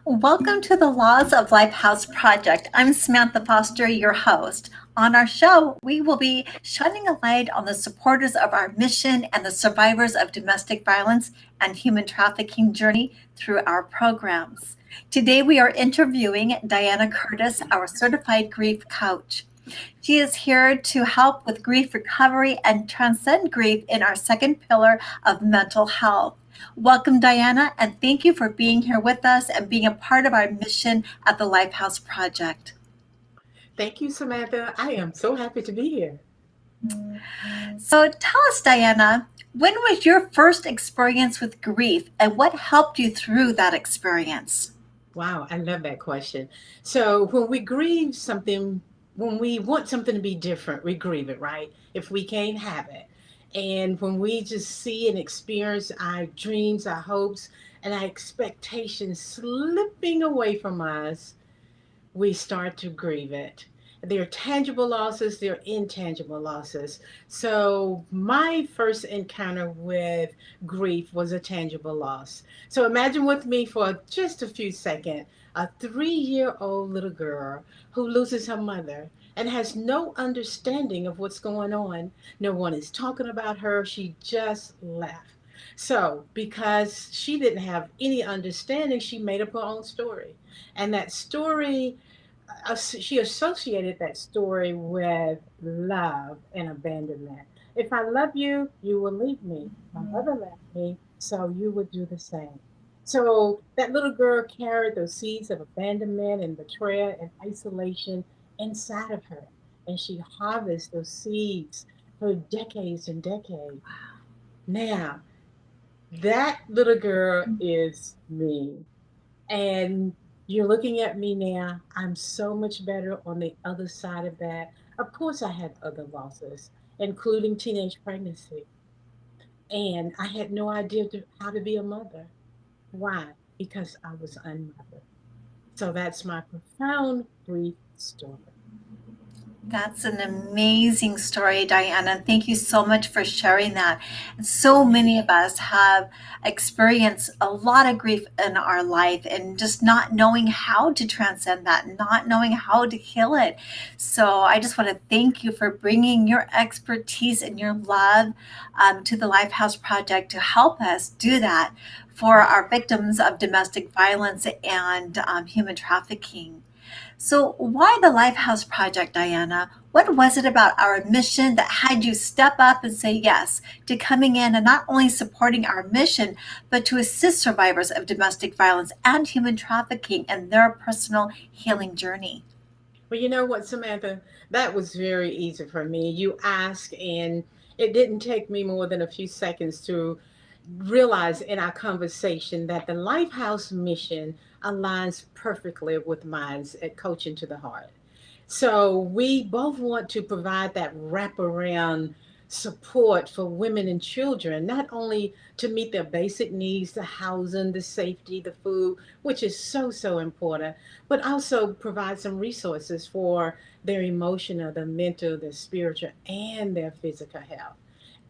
Welcome to the Laws of Lifehouse Project. I'm Samantha Foster, your host. On our show, we will be shining a light on the supporters of our mission and the survivors of domestic violence and human trafficking journey through our programs. Today, we are interviewing Diana Curtis, our certified grief coach. She is here to help with grief recovery and transcend grief in our second pillar of mental health. Welcome, Diana, and thank you for being here with us and being a part of our mission at the Lifehouse Project. Thank you, Samantha. I am so happy to be here. So tell us, Diana, when was your first experience with grief and what helped you through that experience? Wow, I love that question. So, when we grieve something, when we want something to be different, we grieve it, right? If we can't have it. And when we just see and experience our dreams, our hopes, and our expectations slipping away from us, we start to grieve it. There are tangible losses, there are intangible losses. So, my first encounter with grief was a tangible loss. So, imagine with me for just a few seconds a 3-year-old little girl who loses her mother and has no understanding of what's going on. No one is talking about her. She just left. So, because she didn't have any understanding, she made up her own story. And that story she associated that story with love and abandonment. If I love you, you will leave me. My mother left me, so you would do the same. So that little girl carried those seeds of abandonment and betrayal and isolation inside of her. And she harvested those seeds for decades and decades. Now, that little girl is me. And you're looking at me now. I'm so much better on the other side of that. Of course, I had other losses, including teenage pregnancy. And I had no idea how to be a mother. Why? Because I was unmothered. So that's my profound grief story. That's an amazing story, Diana. Thank you so much for sharing that. And so many of us have experienced a lot of grief in our life and just not knowing how to transcend that, not knowing how to heal it. So I just want to thank you for bringing your expertise and your love to the Lifehouse Project to help us do that for our victims of domestic violence and human trafficking. So, why the Lifehouse Project, Diana? What was it about our mission that had you step up and say yes to coming in and not only supporting our mission, but to assist survivors of domestic violence and human trafficking in their personal healing journey? Well, you know what, Samantha? That was very easy for me. You asked, and it didn't take me more than a few seconds to realize in our conversation that the Lifehouse mission aligns perfectly with mine's at Coaching to the Heart. So we both want to provide that wraparound support for women and children, not only to meet their basic needs, the housing, the safety, the food, which is so, so important, but also provide some resources for their emotional, their mental, their spiritual, and their physical health,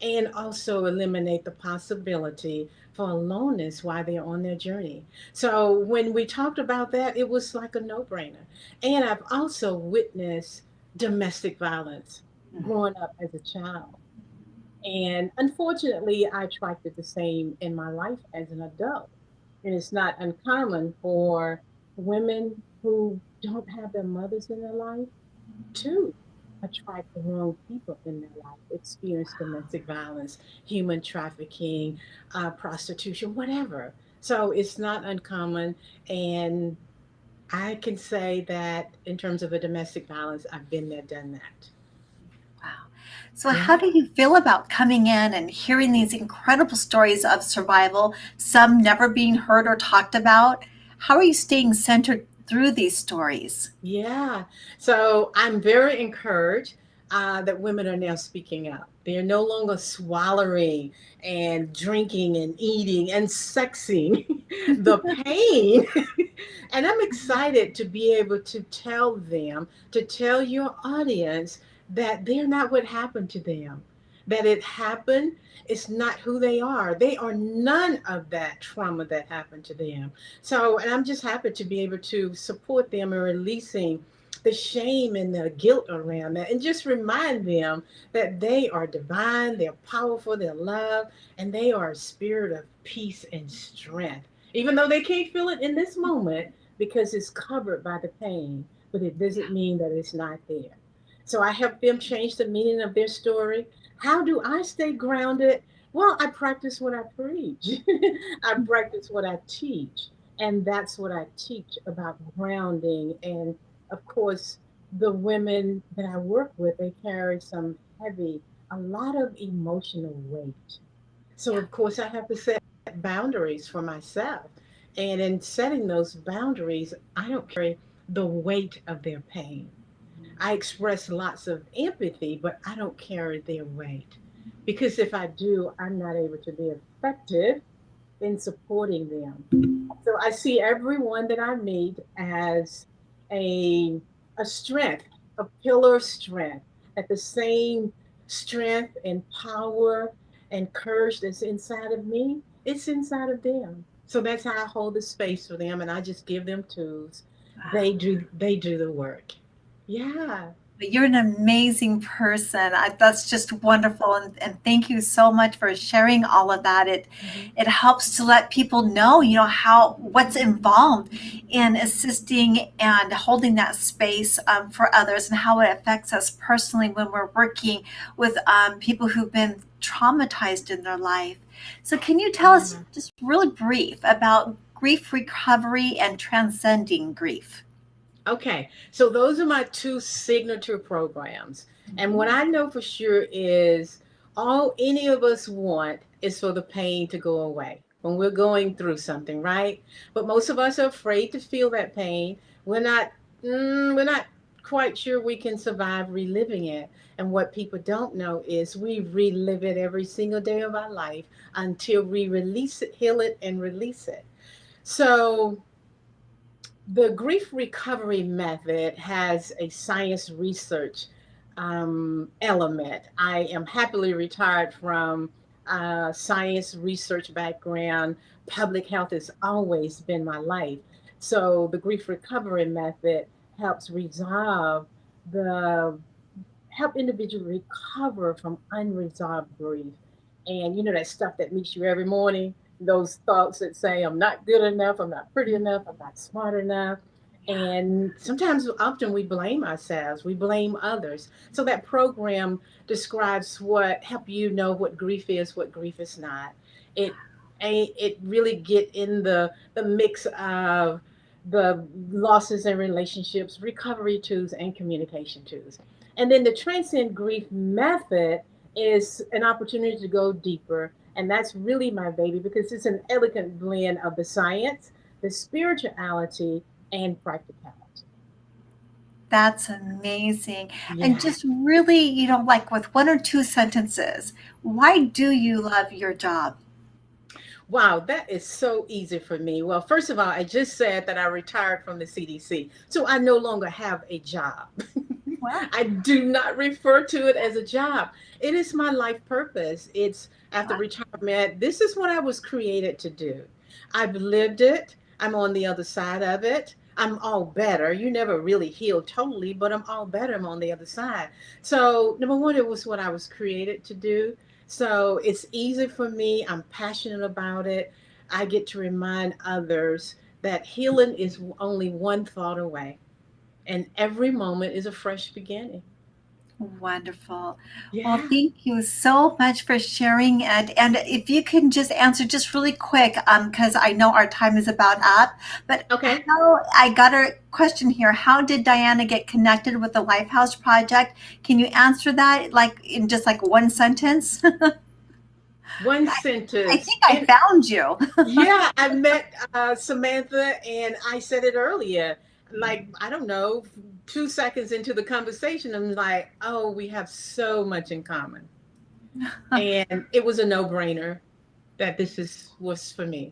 and also eliminate the possibility for aloneness while they're on their journey. So when we talked about that, it was like a no-brainer. And I've also witnessed domestic violence growing up as a child. And unfortunately, I attracted the same in my life as an adult. And it's not uncommon for women who don't have their mothers in their life to attract the wrong people in their life, experience domestic violence, human trafficking, prostitution, whatever. So it's not uncommon. And I can say that in terms of a domestic violence, I've been there, done that. Wow. So, how Yeah. do you feel about coming in and hearing these incredible stories of survival, some never being heard or talked about? How are you staying centered through these stories? Yeah. So I'm very encouraged that women are now speaking up. They're no longer swallowing and drinking and eating and sexing the pain. And I'm excited to be able to tell them, to tell your audience that they're not what happened to them. that it happened. It's not who they are. They are none of that trauma that happened to them. So, and I'm just happy to be able to support them in releasing the shame and the guilt around that, and just remind them that they are divine, they're powerful, they're loved, and they are a spirit of peace and strength. Even though they can't feel it in this moment because it's covered by the pain, but it doesn't mean that it's not there. So I help them change the meaning of their story. How do I stay grounded? Well, I practice what I preach. I practice what I teach. And that's what I teach about grounding. And of course, the women that I work with, they carry some heavy, a lot of emotional weight. So, Yeah. of course, I have to set boundaries for myself. And in setting those boundaries, I don't carry the weight of their pain. I express lots of empathy, but I don't carry their weight. Because if I do, I'm not able to be effective in supporting them. So I see everyone that I meet as a, a strength, a pillar strength, at the same strength and power and courage that's inside of me, it's inside of them. So that's how I hold the space for them, and I just give them tools. They do the work. Yeah. You're an amazing person. That's just wonderful, and thank you so much for sharing all of that. Mhm. It helps to let people know, how what's involved in assisting and holding that space for others, and how it affects us personally when we're working with people who've been traumatized in their life. So, can you tell us Yeah. just really brief about grief recovery and transcending grief? Okay, so those are my two signature programs. And what I know for sure is all any of us want is for the pain to go away when we're going through something, right? But most of us are afraid to feel that pain. We're not quite sure we can survive reliving it. And what people don't know is we relive it every single day of our life until we release it, heal it, and release it. So the grief recovery method has a science research element. I am happily retired from science research background. Public health has always been my life. So the grief recovery method helps resolve the help individuals recover from unresolved grief. And you know that stuff that meets you every morning, those thoughts that say, I'm not good enough, I'm not pretty enough, I'm not smart enough. And sometimes, often, we blame ourselves, we blame others. So that program describes what help you know what grief is not. It it really get in the mix of the losses in relationships, recovery tools, and communication tools. And then the transcend grief method is an opportunity to go deeper. And that's really my baby because it's an elegant blend of the science, the spirituality, and practicality. That's amazing. And Yeah. just really, like with one or two sentences, why do you love your job? Wow, that is so easy for me. Well, first of all, I just said that I retired from the CDC. So I no longer have a job. Wow. I do not refer to it as a job. It is my life purpose. It's after retirement. This is what I was created to do. I've lived it. I'm on the other side of it. I'm all better. You never really heal totally, but I'm all better. I'm on the other side. So, number one, it was what I was created to do. So, it's easy for me. I'm passionate about it. I get to remind others that healing is only one thought away, and every moment is a fresh beginning. Wonderful. Well, Yeah. thank you so much for sharing it. And if you can just answer just really quick, because I know our time is about up, but Okay. I got a question here. How did Diana get connected with the Lifehouse project? Can you answer that like in just like one sentence? One I sentence. think I And found you. yeah, I met Samantha, and I said it earlier. Like, I don't know, 2 seconds into the conversation, I'm like, oh, we have so much in common. And it was a no brainer that this was for me.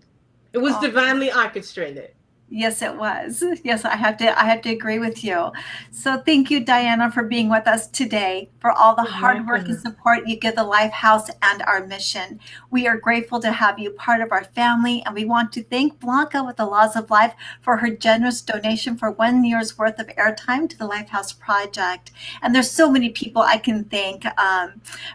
It was Oh, divinely orchestrated. Yes, it was. Yes, I have to agree with you. So thank you, Diana, for being with us today, for all the You're hard work and welcome. support you give the Lifehouse and our mission. We are grateful to have you part of our family, and we want to thank Blanca with the Laws of Life for her generous donation for 1 year's worth of airtime to the Lifehouse Project. And there's so many people I can thank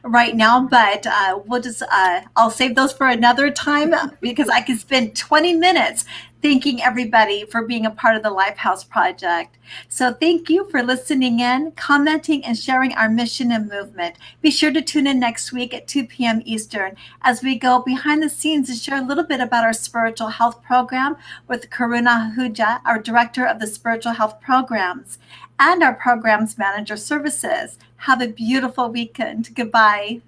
right now, but I'll save those for another time because I could spend 20 minutes thanking everybody for being a part of the Lifehouse Project. So, thank you for listening in, commenting, and sharing our mission and movement. Be sure to tune in next week at 2 p.m. Eastern as we go behind the scenes and share a little bit about our spiritual health program with Karuna Huja, our director of the spiritual health programs, and our programs manager services. Have a beautiful weekend. Goodbye.